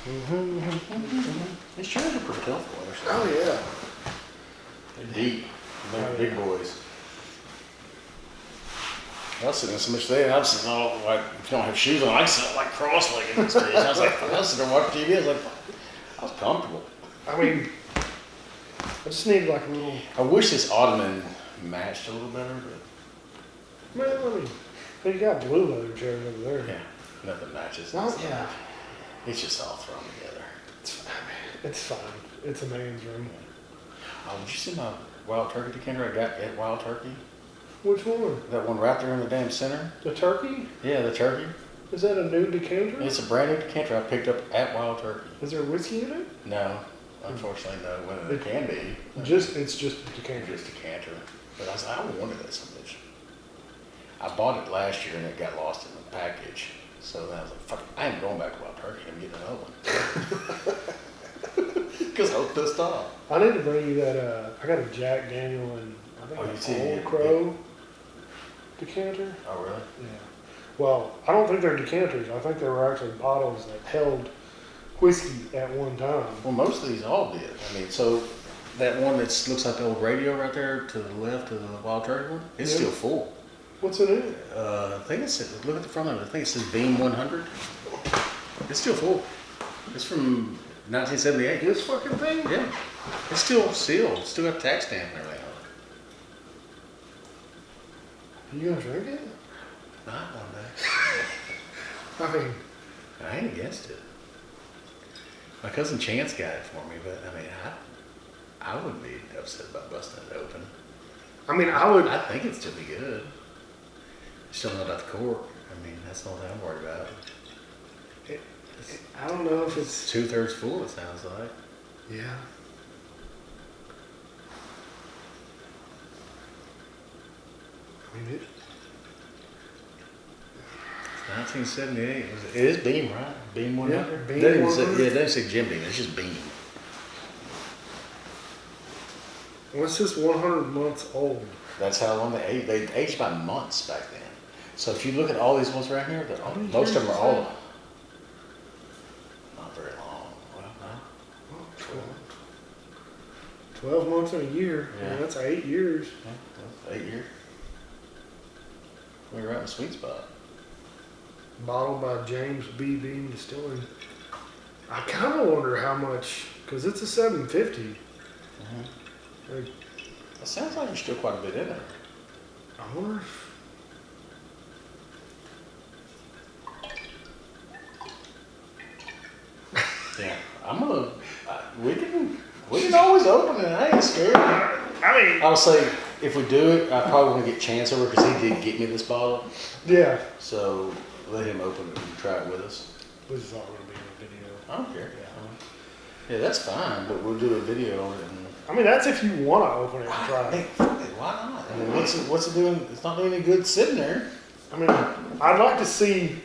These chairs are pretty comfortable, actually. Oh yeah. They're deep. They're big boys. I was sitting there so much today, and I was sitting all like, if you don't have shoes on, I sit like cross-legged in space. I was like, I was sitting there watching TV. I was like, I was comfortable. I mean, I just needed like a little. I wish this ottoman matched a little better, but Well, I mean, you got blue leather chairs over there. yeah, nothing matches. Oh yeah. It's just all thrown together. It's fine. It's a man's room. Oh, did you see my wild turkey decanter I got at Wild Turkey? Which one? That one right there in the damn center? The turkey? Yeah, the turkey. Is that a new decanter? It's a brand new decanter I picked up at Wild Turkey. Is there whiskey in it? No, unfortunately no. Well, it can be. It's just a decanter. Just a decanter. But I wanted that so much. I bought it last year and it got lost in the package. So then I was like, fuck, I ain't going back to Wild Turkey. I'm getting another one. Because I was pissed off. I need to bring you that, I got a Jack Daniel and I think an Old Crow decanter. Oh, really? Yeah. Well, I don't think they're decanters. I think they were actually bottles that held whiskey at one time. Well, most of these all did. I mean, so that one that looks like the old radio right there to the left of the Wild Turkey one, it's still full. What's in it? I think it says, look at the front of it. I think it says Beam 100. It's still full. It's from 1978. This fucking thing? Yeah. It's still sealed. It's still got a tax stamp and everything on it. You gonna drink it? Not one day. I mean, I ain't against it. My cousin Chance got it for me, but I mean, I wouldn't be upset about busting it open. I mean, I would. I think it'd still be good. Still know about the cork. I mean, that's the only thing I'm worried about. I don't know if it's 2/3 full, it sounds like. Yeah. I mean, 1978. It is Beam, right? Beam 100? Yeah, Beam It 100. doesn't say Jim Beam. It's just Beam. what's this 100 months old? That's how long they age. They aged by months back then. So if you look at all these ones right here, How many most of years them are is all that? not very long. Well, no. 12 months in a year. Yeah. Yeah, that's 8 years. Yeah, that's 8 years. We're right in the sweet spot. Bottled by James B. Beam Distilling. I kind of wonder how much, because it's a 750. Like, It sounds like there's still quite a bit in there. I wonder if. Yeah, I'm gonna. We can always open it. I ain't scared. I mean, I'll say if we do it, I probably want to get Chance over because he did get me this bottle. yeah. So let him open it and try it with us. This is all going to be in the video. I don't care. Yeah, that's fine, but we'll do a video on it. And I mean, that's if you want to open it and try hey, it. fuck it, why not? I mean, what's it doing? It's not doing any good sitting there. I mean, I'd like to see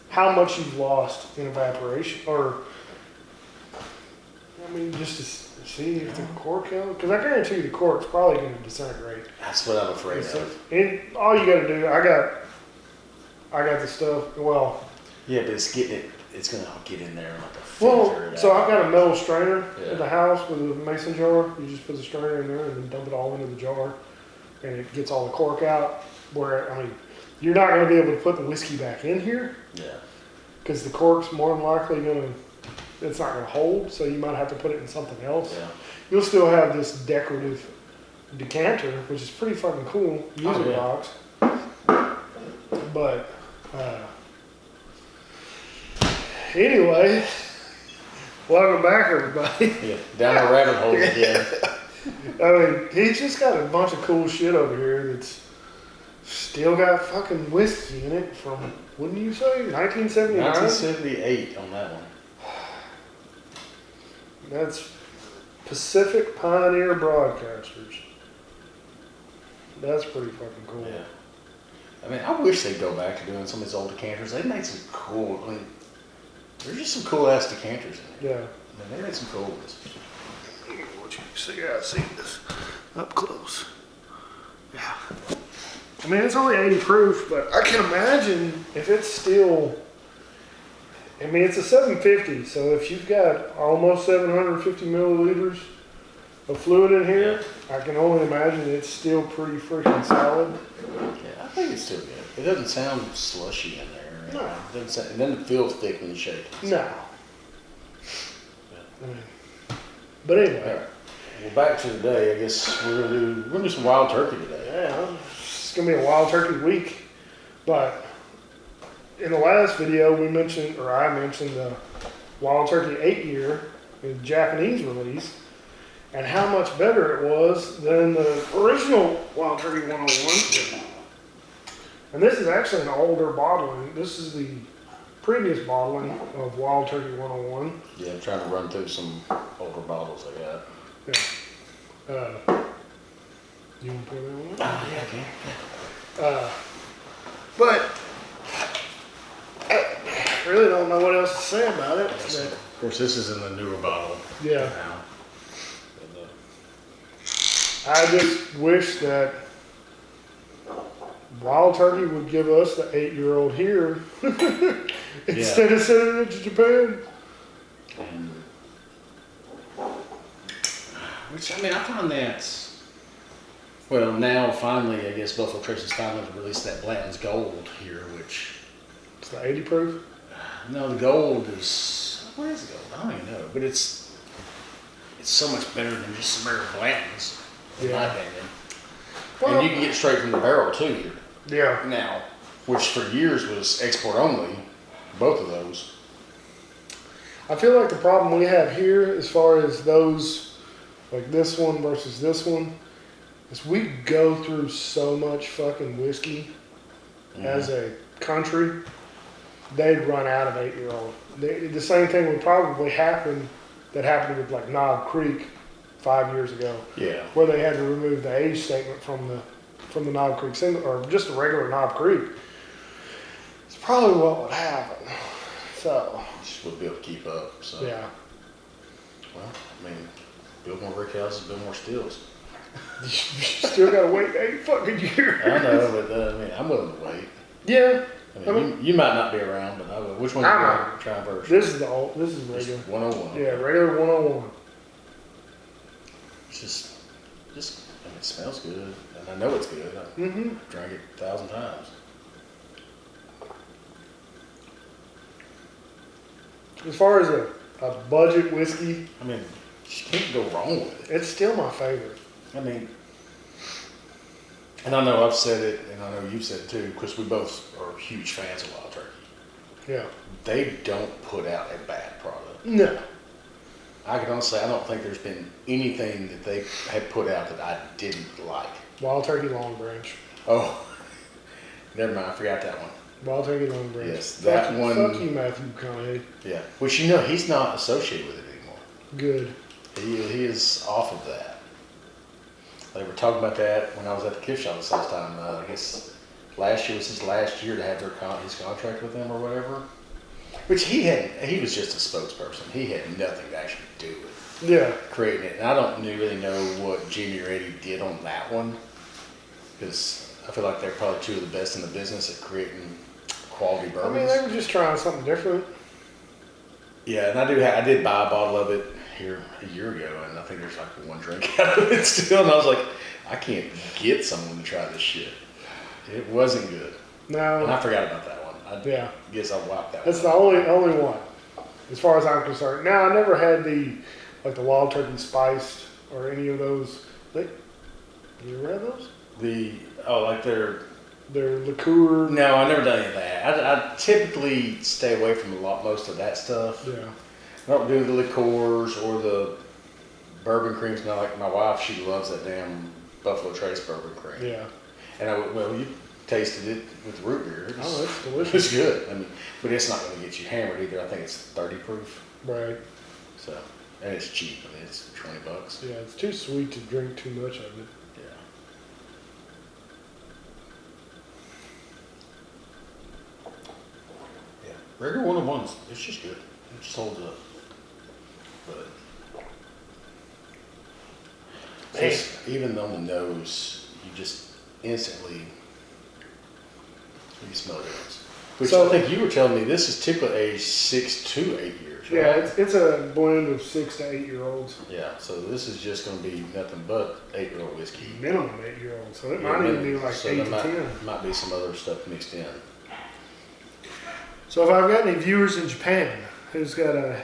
how much you've lost in evaporation, or I mean, just to see if the cork out. Because I guarantee you the cork's probably going to disintegrate. That's what I'm afraid of. And all you got to do, I got the stuff. Well, Yeah, but it's getting it. It's gonna get in there and like a well, filter it so out. I've got a metal strainer Yeah. at the house with a mason jar. You just put the strainer in there and then dump it all into the jar, and it gets all the cork out. Where I mean, you're not going to be able to put the whiskey back in here Yeah. because the cork's more than likely it's not going to hold. So you might have to put it in something else. Yeah. You'll still have this decorative decanter, which is pretty fucking cool. Music yeah. box, but. Anyway, welcome back, everybody. Yeah. Down the rabbit hole again. I mean, he's just got a bunch of cool shit over here that's still got fucking whiskey in it from, wouldn't you say, 1979? 1978 on that one. That's Pacific Pioneer Broadcasters. That's pretty fucking cool. Yeah. I mean, I wish they'd go back to doing some of these old decanters. They made some cool. I mean, there's just some cool ass decanters in there. Yeah. I mean, they made some cool ones. What you see? I see this up close. Yeah. I mean, it's only 80 proof, but I can imagine if it's still I mean, it's a 750, so if you've got almost 750 milliliters of fluid in here, I can only imagine it's still pretty freaking solid. Yeah, I think it's still good. It doesn't sound slushy in there. No. It doesn't feel thick when you shake it. No. But anyway. All right. Well, back to today. I guess we're gonna do some wild turkey today. Yeah, it's gonna be a wild turkey week. But in the last video, I mentioned the wild turkey 8-year, the Japanese release, and how much better it was than the original Wild Turkey 101. And this is actually an older bottling. This is the previous bottling of Wild Turkey 101. Yeah, I'm trying to run through some older bottles I got. Yeah. You want to pour that one? Oh, yeah, okay. But I really don't know what else to say about it. Of course, this is in the newer bottle. Yeah. Now. I just wish that Wild Turkey would give us the 8-year-old here instead of sending it to Japan. Which, I mean, I find that, well, now finally, I guess Buffalo Trace has finally released that Blanton's Gold here, which... It's the 80 proof? No, the gold is, what is gold? I don't even know, but it's so much better than just some rare Blanton's, in my opinion. Well, and you can get it straight from the barrel too here. Yeah. Now, which for years was export only, both of those. I feel like the problem we have here, as far as those, like this one versus this one, is we go through so much fucking whiskey as a country, they'd run out of 8-year-old. The same thing would probably happen that happened with like Knob Creek 5 years ago. Yeah. Where they had to remove the age statement from the Knob Creek single, or just a regular Knob Creek. It's probably what would happen. So. Just would be able to keep up. So. Yeah. Well, I mean, build more brick houses, build more stills. You still gotta wait 8 fucking years. I know, but I mean, I'm willing to wait. Yeah. I mean, you might not be around, but I will. Which one are you trying first? This is regular. 101. Yeah, regular 101. It's just, I mean, it smells good, and I know it's good. I drank it 1,000 times. As far as a budget whiskey, I mean, you can't go wrong with it. it's still my favorite. I mean, and I know I've said it, and I know you've said it too, because we both are huge fans of Wild Turkey. Yeah. They don't put out a bad product. No. I can honestly say I don't think there's been anything that they have put out that I didn't like. Wild Turkey Long Branch. Oh, never mind, I forgot that one. Wild Turkey Long Branch. Yes, that one. Fuck you, Matthew McConaughey. Yeah, which you know he's not associated with it anymore. Good. He is off of that. They were talking about that when I was at the gift shop this last time. I guess last year was his last year to have his contract with them or whatever. Which he was just a spokesperson. He had nothing to actually do with creating it. And I don't really know what Jimmy or Eddie did on that one, because I feel like they're probably two of the best in the business at creating quality bourbons. I mean, they were just trying something different. Yeah, and I did buy a bottle of it here a year ago, and I think there's like one drink out of it still, and I was like, I can't get someone to try this shit. It wasn't good. No. And I forgot about that one. I guess I wiped that That's one. the only one, as far as I'm concerned. Now, I never had the Wild Turkey Spiced or any of those. You ever had those? Their liqueur. No, I never done any of that. I typically stay away from most of that stuff. Yeah. I don't do the liqueurs or the bourbon creams. Now, like my wife, she loves that damn Buffalo Trace bourbon cream. Yeah. And you tasted it with root beer. It's delicious. It's good. I mean, but it's not going to get you hammered either. I think it's 30 proof. Right. So, and it's cheap. I mean, it's $20. Yeah, it's too sweet to drink too much of it. Yeah. Yeah. Regular 101's, it's just good. It just holds up. But even on the nose, you just instantly you smell the difference. Which So- I think you were telling me this is typically age 6 to 8 years. Right? Yeah, it's a blend of 6 to 8 year olds. Yeah. So this is just going to be nothing but 8-year-old whiskey. Minimum 8 year olds. So it might even be like So 8 there to might, 10. might be some other stuff mixed in. So if I've got any viewers in Japan who's got a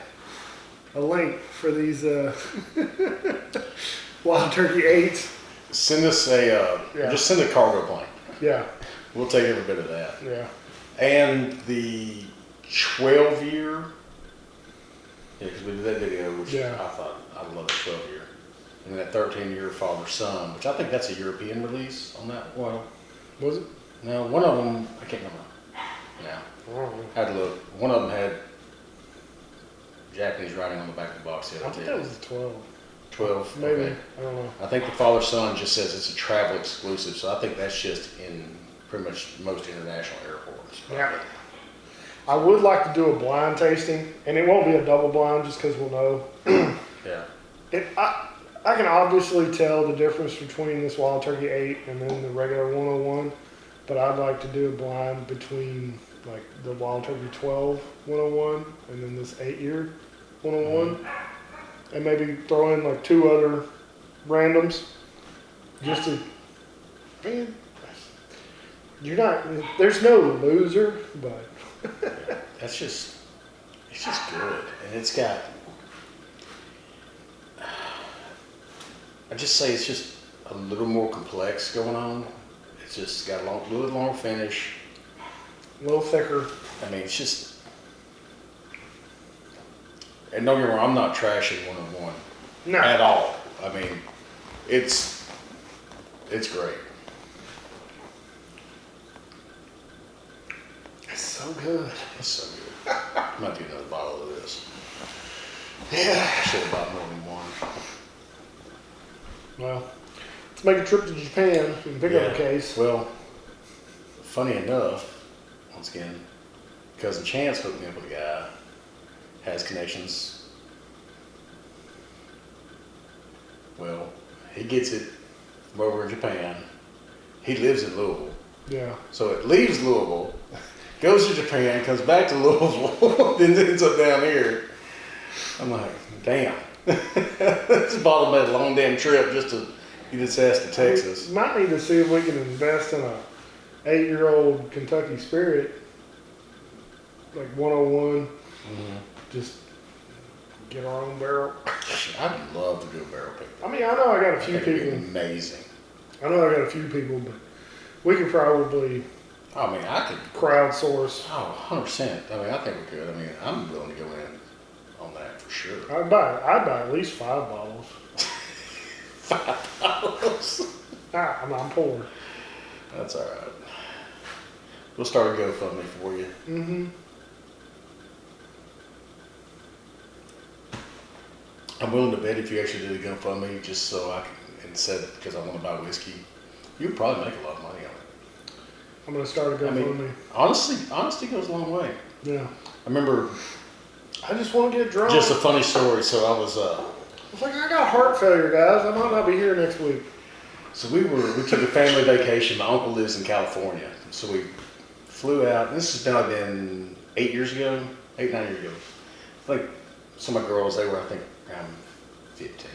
link for these Wild Turkey 8s, Send us a just send a cargo plane. yeah, We'll take every bit of that. yeah. And the 12-year, yeah, because we did that video, which Yeah. I thought I love the 12-year, and that 13-year father-son, which I think that's a European release on that. Well, Was it? no, one of them I can't remember. Now I don't know. I had to look. One of them had Japanese writing on the back of the box. The I other think two. that was the 12. 12, Maybe. okay. I don't know. I think the father-son just says it's a travel exclusive, so I think that's just in pretty much most international airports. Yeah. I would like to do a blind tasting, and it won't be a double blind just because we'll know. Yeah. I can obviously tell the difference between this Wild Turkey 8 and then the regular 101, but I'd like to do a blind between like the Wild Turkey 12 101 and then this 8-year 101, and maybe throw in like 2 other randoms just to, man, you're not, there's no loser, but It's just good, and it's got. I just say it's just a little more complex going on. It's just got a little longer finish. a little thicker. I mean, it's just. And don't get me wrong, I'm not trashing 101 No. at all. I mean, it's great. It's so good. It's so good. I might do another bottle of this. Yeah. I should have bought more than one. Well, let's make a trip to Japan and pick up a case. Well, funny enough, once again, cousin Chance hooked me up with a guy, has connections. Well, he gets it from over in Japan. He lives in Louisville. Yeah. So it leaves Louisville, goes to Japan, comes back to Louisville, then ends up down here. I'm like, damn. This bottle made a long damn trip just to get its ass to Texas. We might need to see if we can invest in a 8-year-old Kentucky Spirit, like 101. Just get our own barrel. I'd love to do a barrel pick. I mean, I know I got a I few think it'd be people. amazing. I know I got a few people, but we could probably I mean, I could. crowdsource. Oh, 100%. I mean, I think we could. I mean, I'm willing to go in on that for sure. I'd buy at least 5 bottles. $5. I'm poor. That's all right. We'll start a GoFundMe for you. Mm-hmm. I'm willing to bet if you actually did a GoFundMe, just so I can, instead, because I want to buy whiskey, you'd probably make a lot of money on it. I'm gonna start a GoFundMe. Honesty goes a long way. Yeah. I remember I just want to get drunk. just a funny story. So I was, It's like I got heart failure, guys. I might not be here next week. so we took a family vacation. My uncle lives in California, so we flew out. This has now been 8 years ago, 8, 9 years ago. Like some of my girls, they were I think around 15.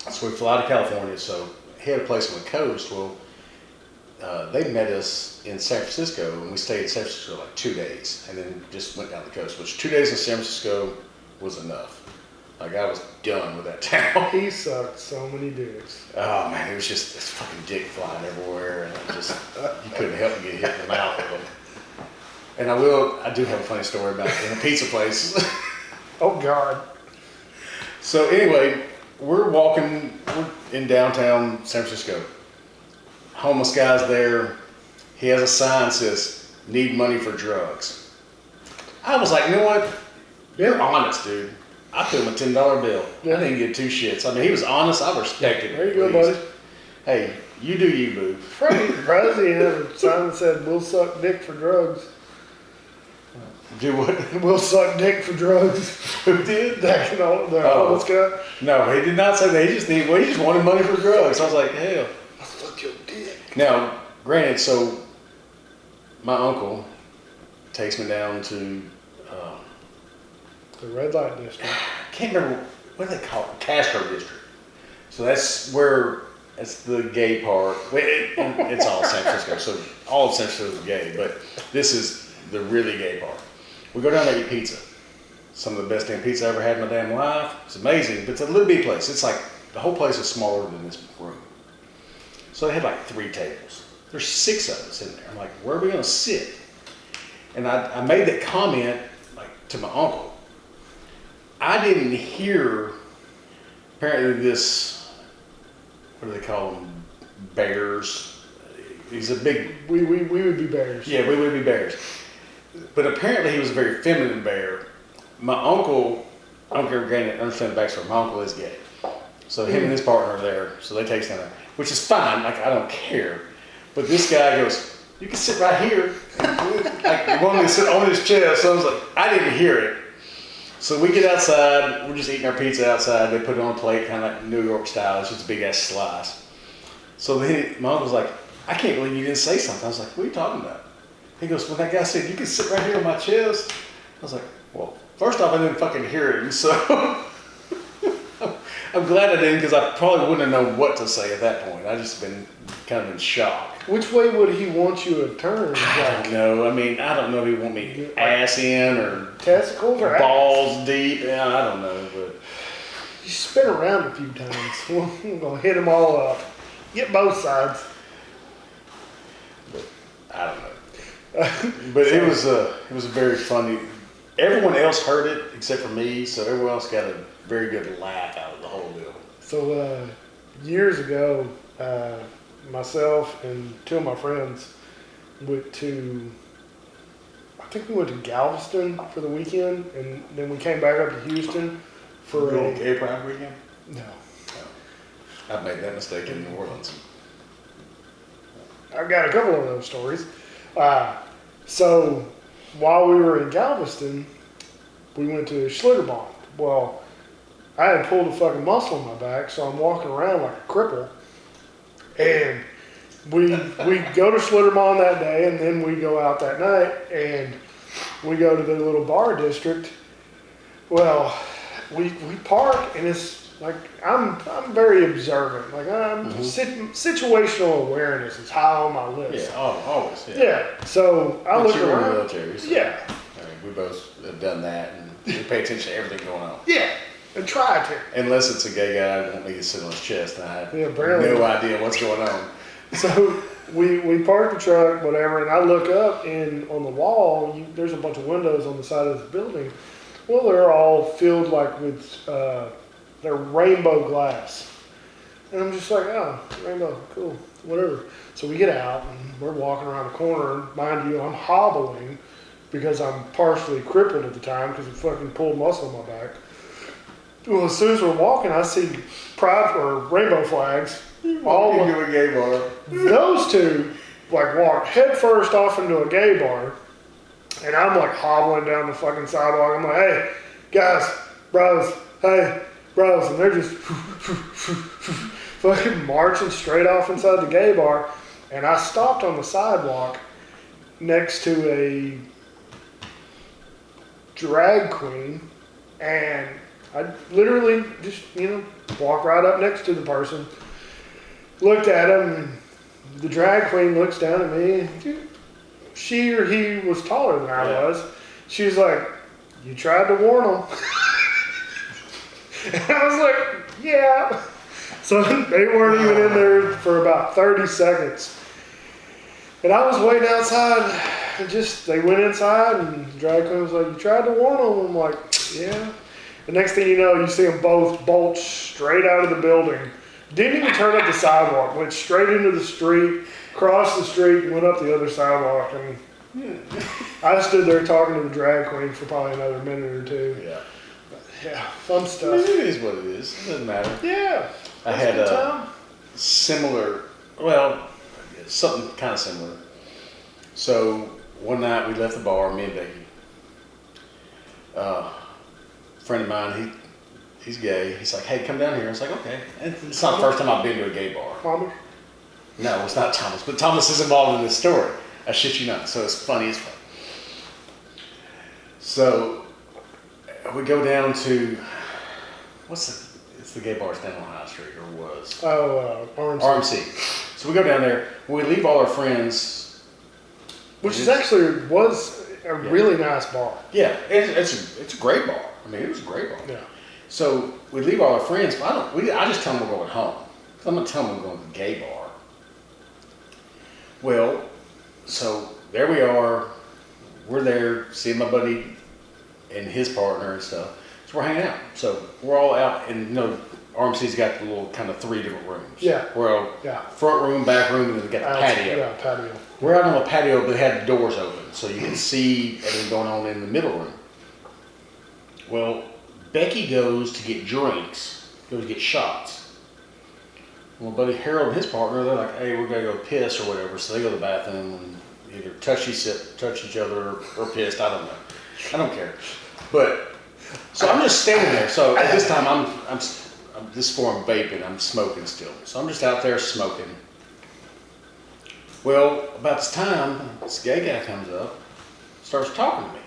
So we flew out to California. So he had a place on the coast. Well, they met us in San Francisco, and we stayed in San Francisco like 2 days, and then just went down the coast. Which 2 days in San Francisco was enough. Like I was done with that town. He sucked so many dicks. Oh man, it was just this fucking dick flying everywhere, and I just you couldn't help but get hit in the mouth with them. And I do have a funny story about in a pizza place. Oh God. So anyway, we're in downtown San Francisco. Homeless guy's there. He has a sign that says, "Need money for drugs." I was like, you know what? You're honest, dude. I put him a $10 bill. Yeah. I didn't get 2 shits. I mean, he was honest. I respected it. There you go, at least. buddy. Hey, you do you, boo. Surprised he had a sign that said, "We'll suck dick for drugs." Do what? We'll suck dick for drugs. Who did? That can all the homeless guy. No, he did not say that. He just wanted money for drugs. I was like, hell. I'll suck your dick. Now, granted, so my uncle takes me down to, The red light district. I can't remember, what do they call it? Castro District. So that's where, that's the gay part. It's all San Francisco, so all of San Francisco is gay, but this is the really gay part. We go down there and eat pizza. Some of the best damn pizza I ever had in my damn life. It's amazing, but it's a little bitty place. It's like, the whole place is smaller than this room. So they had like 3 tables. There's 6 of us in there. I'm like, where are we gonna sit? And I made that comment like to my uncle. I didn't hear, apparently this, what do they call them? Bears. He's a big... We would be bears. Yeah, we would be bears. But apparently he was a very feminine bear. My uncle, I don't care if you understand the backstory, my uncle is gay. So him and his partner are there, so they take us down there, which is fine, like I don't care. But this guy goes, you can sit right here. Like he wanted me to sit on his chest, so I was like, I didn't hear it. So we get outside, we're just eating our pizza outside, they put it on a plate, kind of like New York style, it's just a big ass slice. So then my uncle's like, I can't believe you didn't say something. I was like, what are you talking about? He goes, well that guy said, you can sit right here on my chest. I was like, well, first off, I didn't fucking hear him, so I'm glad I didn't, because I probably wouldn't have known what to say at that point. I just been kind of in shock. Which way would he want you to turn? I don't know. I mean, I don't know if he want me ass in or testicles or balls deep. Yeah, I don't know, but you spin around a few times. We're gonna hit them all up. Get both sides. But I don't know. But it was a very funny. Everyone else heard it except for me, so everyone else got a very good laugh out of the whole deal. So years ago, myself and 2 of my friends went to, I think we went to Galveston for the weekend, and then we came back up to Houston for a gay pride weekend. No, I've made that mistake in New Orleans. I've got a couple of those stories. So while we were in Galveston, we went to Schlitterbahn. Well, I had pulled a fucking muscle in my back, so I'm walking around like a cripple. And we go to Schlitterbahn that day, and then we go out that night, and we go to the little bar district. Well, we park, and it's like I'm very observant. Like I'm situational awareness is high on my list. Yeah, always. Yeah. So I look around. Military, so, yeah. I mean, we both have done that, and we pay attention to everything going on. Yeah. And try to. Unless it's a gay guy who wants me to sit on his chest, and I have barely. no idea what's going on. So we park the truck, whatever, and I look up, and on the wall, there's a bunch of windows on the side of the building. Well, they're all filled like with, they're rainbow glass. And I'm just like, oh, rainbow, cool, whatever. So we get out, and we're walking around the corner. Mind you, I'm hobbling because I'm partially crippled at the time because I fucking pulled muscle in my back. Well, as soon as we're walking, I see pride or rainbow flags. All into a gay bar. Those 2 like walk head first off into a gay bar, and I'm like hobbling down the fucking sidewalk. I'm like, hey, guys, bros, hey, bros, and they're just fucking marching straight off inside the gay bar. And I stopped on the sidewalk next to a drag queen, and I literally just, walked right up next to the person, looked at him, and the drag queen looks down at me. She or he was taller than I was. She was like, you tried to warn them. And I was like, yeah. So they weren't even in there for about 30 seconds. And I was waiting outside, and they went inside, and the drag queen was like, you tried to warn them? I'm like, yeah. The next thing you know, you see them both bolt straight out of the building. Didn't even turn up the sidewalk. Went straight into the street, crossed the street, and went up the other sidewalk. And I stood there talking to the drag queen for probably another minute or 2. Yeah. But, yeah, fun stuff. I mean, it is what it is. It doesn't matter. Yeah. I had a similar, something kind of similar. So one night we left the bar, me and Becky. Friend of mine, he's gay. He's like, hey, come down here. I was like, okay. And it's not the first time I've been to a gay bar. Thomas? No, it's not Thomas, but Thomas is involved in this story. I shit you not. So it's funny as fuck. So we go down to, it's the gay bars down on High Street, or was. Oh, RMC. RMC. So we go down there, we leave all our friends. Which is actually, was a really nice bar. Yeah, it's a great bar. I mean, it was a great bar. Yeah. So we leave all our friends, but I just tell them we're going home. I'm going to tell them we're going to the gay bar. Well, so there we are. We're there, seeing my buddy and his partner and stuff. So we're hanging out. So we're all out, and RMC's got the little kind of 3 different rooms. Yeah. We're all front room, back room, and then we got the patio. Yeah, patio. We're out on the patio, but they had the doors open, so you can see everything going on in the middle room. Well, Becky goes to get drinks, goes to get shots. Well, buddy Harold and his partner, they're like, hey, we're going to go piss or whatever. So they go to the bathroom and either touch each other or pissed. I don't know. I don't care. But, so I'm just standing there. So at this time, I'm this form vaping, I'm smoking still. So I'm just out there smoking. Well, about this time, this gay guy comes up, starts talking to me.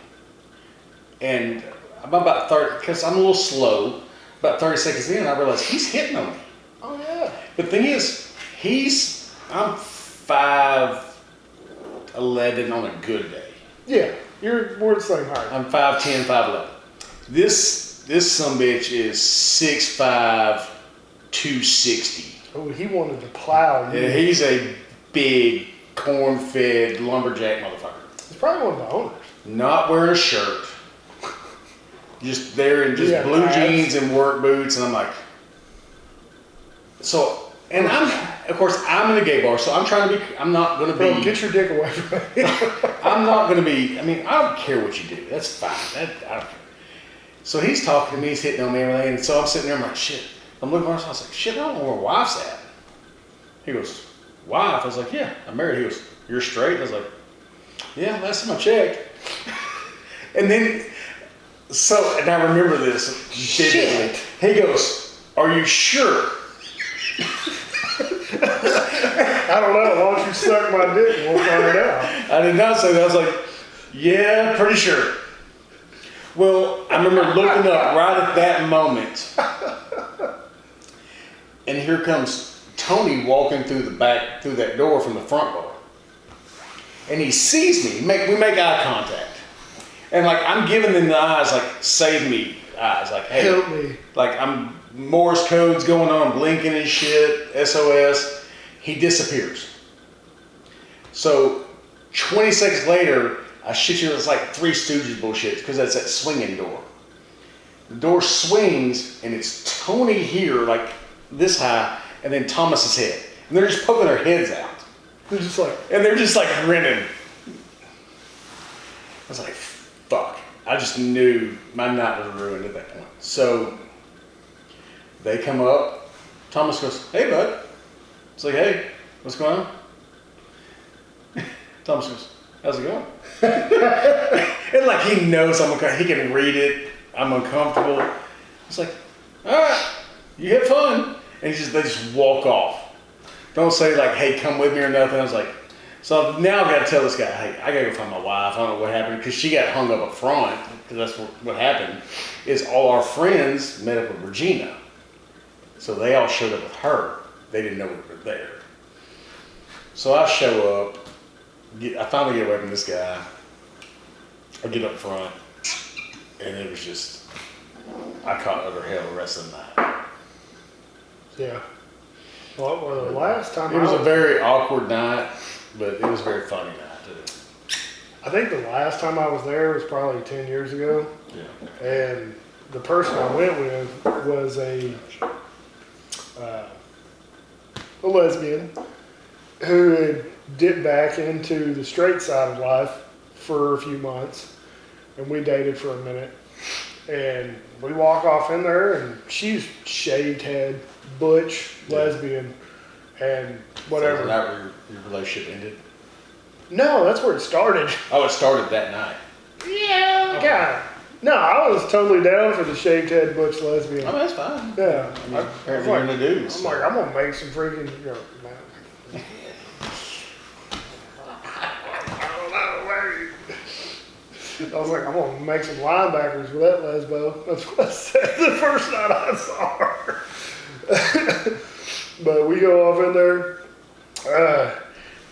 And I'm about 30, because I'm a little slow, about 30 seconds in, I realize he's hitting on me. Oh, yeah. The thing is, I'm 5'11" on a good day. Yeah, we're the same height. I'm 5'10", 5'11". This sumbitch is 6'5", 260. Oh, he wanted to plow you. Yeah, he's a big, corn-fed lumberjack motherfucker. He's probably one of the owners. Not wearing a shirt. Just there in just blue jeans and work boots, and I'm like, so, and I'm in a gay bar, so I'm not going to be. Bro, get your dick away from me. I'm not going to be, I don't care what you do. That's fine. I don't care. So he's talking to me, he's hitting on me and everything, and so I'm sitting there, I'm like, shit. I'm looking at myself, I was like, shit, I don't know where my wife's at. He goes, wife? I was like, yeah, I'm married. He goes, you're straight? I was like, yeah, last time I checked. And then, and I remember this vividly. He goes, are you sure? I don't know. Why don't you suck my dick and we'll find out. I did not say that. I was like, yeah, pretty sure. Well, I remember looking up right at that moment. And here comes Tony walking through that door from the front door. And he sees me. We make eye contact. And like, I'm giving them the eyes, like, save me eyes. Like, hey. Help me. Like, I'm Morse codes going on, blinking and shit, SOS. He disappears. So 20 seconds later, I shit you, it's like Three Stooges bullshit, because that's that swinging door. The door swings, and it's Tony here, like this high, and then Thomas's head. And they're just poking their heads out. They're just like, grinning. I was like, fuck. I just knew my night was ruined at that point. So they come up. Thomas goes, hey, bud. It's like, hey, what's going on? Thomas goes, how's it going? And like, he knows he can read it. I'm uncomfortable. It's like, all right, you had fun. And they just walk off. Don't say like, hey, come with me or nothing. I was like, so now I've got to tell this guy, hey, I got to go find my wife. I don't know what happened, because she got hung up front, because that's what happened, is all our friends met up with Regina. So they all showed up with her. They didn't know we were there. So I show up. I finally get away from this guy. I get up front, and it was just, I caught utter hell the rest of the night. yeah. Well, the last time it was a very awkward night, but it was a very funny night too. I think the last time I was there was probably 10 years ago. Yeah. And the person I went with was a lesbian who had dipped back into the straight side of life for a few months, and we dated for a minute. And we walk off in there, and she's shaved head, butch, lesbian, and whatever. So is that where your relationship ended? No, that's where it started. Oh, it started that night. Yeah, okay. God. No, I was totally down for the shaved head, butch, lesbian. I mean, that's fine. Yeah. I mean, apparently you're into dudes. I'm like, I'm going to make some freaking... I was like, I'm gonna make some linebackers with that lesbo. That's what I said the first night I saw her. But we go off in there,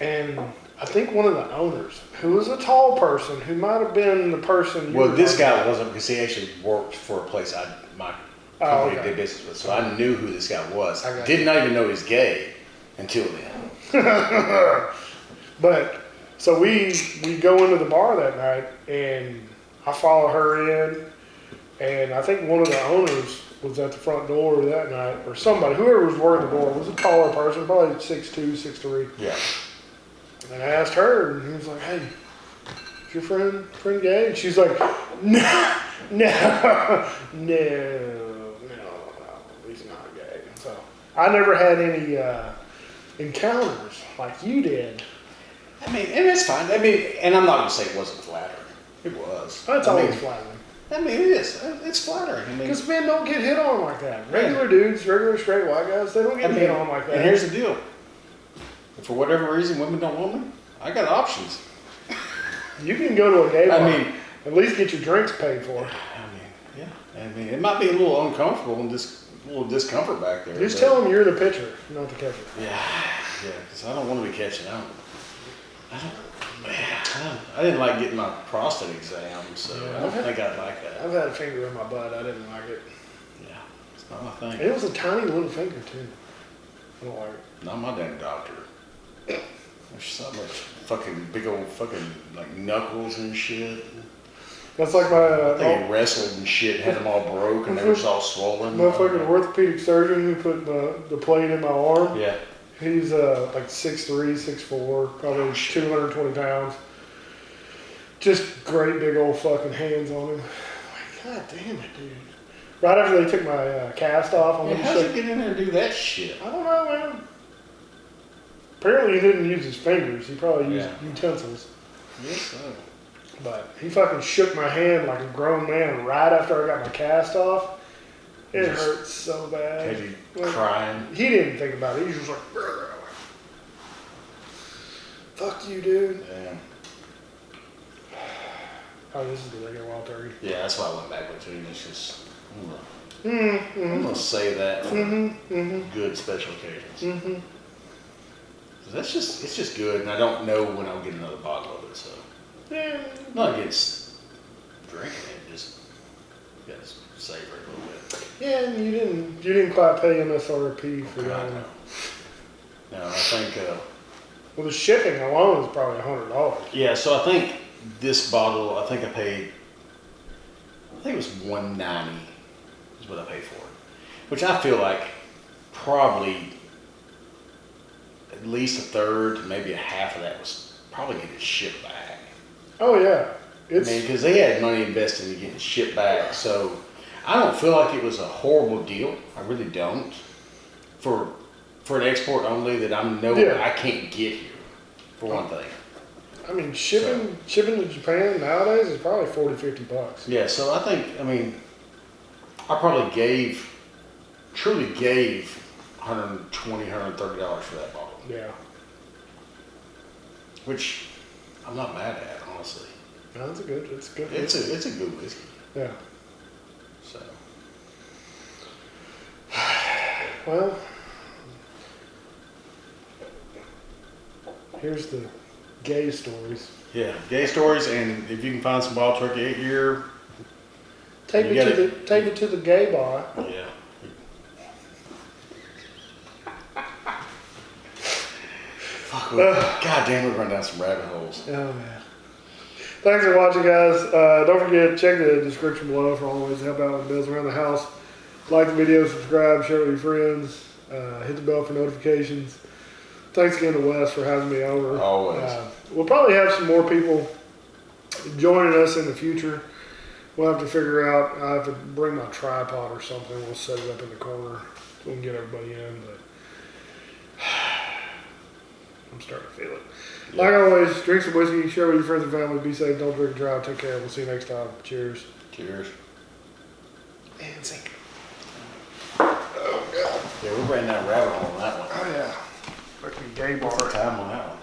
and I think one of the owners, who was a tall person, who might have been the person. Well, this guy wasn't, because he actually worked for a place my company did business with, so I knew who this guy was. I did not even know he was gay until then. But so we go into the bar that night, and I follow her in, and I think one of the owners was at the front door that night, or somebody, whoever was working the door, was a taller person, probably 6'2", 6'3". Yeah. And I asked her, and he was like, "Hey, is your friend gay?" And she's like, "No, he's not gay." So I never had any encounters like you did. I mean, and it's fine. I mean, and I'm not gonna say it wasn't flattering. It was. That's always flattering. I mean, it is. It's flattering. Because men don't get hit on like that. Regular dudes, regular straight white guys, they don't get hit on like that. And here's the deal. If for whatever reason women don't want me, I got options. You can go to a gay bar. I mean, at least get your drinks paid for. I mean, it might be a little uncomfortable and just a little discomfort back there. Just tell them you're the pitcher, not the catcher. Yeah, because I don't want to be catching out. I didn't like getting my prostate exam, so I don't think I'd like that. I've had a finger in my butt. I didn't like it. Yeah, it's not my thing. It was a tiny little finger, too. I don't like it. Not my damn doctor. There's so much fucking big old fucking like knuckles and shit. That's like my... they wrestled and shit, had them all broke, and they were all swollen. My fucking orthopedic surgeon who put the plate in my arm. Yeah. He's like 6'3", 6'4", probably 220 pounds. Just great big old fucking hands on him. Like, God damn it, dude. Right after they took my cast off. How'd you get in there and do that shit? I don't know, man. Apparently he didn't use his fingers. He probably used utensils. Yes, so. But he fucking shook my hand like a grown man right after I got my cast off. It hurt so bad. Had you crying? He didn't think about it. He was just like, fuck you, dude. Damn. Oh, this is the regular wild turkey. Yeah, that's why I went back with it. It's just, I'm gonna say that for good special occasions. It's just good, and I don't know when I'll get another bottle of it. So, not against drinking it, just savor it a little bit. Yeah, and you didn't quite pay MSRP for that. No, I think. Well, the shipping alone is probably $100. Yeah, so I think this bottle, I think it was $190 is what I paid for it, which I feel like probably at least a third, maybe a half of that was probably getting shipped back. Oh yeah, because they had money invested in getting shipped back, so I don't feel like it was a horrible deal. I really don't. For an export only that I can't get here, for one thing. I mean, shipping to Japan nowadays is probably $40-50. Yeah, so I think, I probably truly gave $120, $130 for that bottle. Yeah. Which I'm not mad at, honestly. No, it's good. It's good. It's a good whiskey. Yeah. So. Well, here's the gay stories. Yeah, gay stories, and if you can find some wild turkey 8-year, take it to the gay bar. Yeah. Fuck. God damn, we run down some rabbit holes. Oh man. Thanks for watching, guys. Don't forget, check the description below for all the ways to help out with bills around the house. Like the video, subscribe, share it with your friends, hit the bell for notifications. Thanks again to Wes for having me over. Always. We'll probably have some more people joining us in the future. We'll have to figure out, I have to bring my tripod or something. We'll set it up in the corner so we can get everybody in. But I'm starting to feel it. Yeah. Like always, drink some whiskey, share with your friends and family, be safe, don't drink and drive, take care. We'll see you next time. Cheers. Cheers. And sink. Oh, God. Yeah, we ran that rabbit hole on that one. Oh, yeah. Fucking gay bar. What's the time on that one?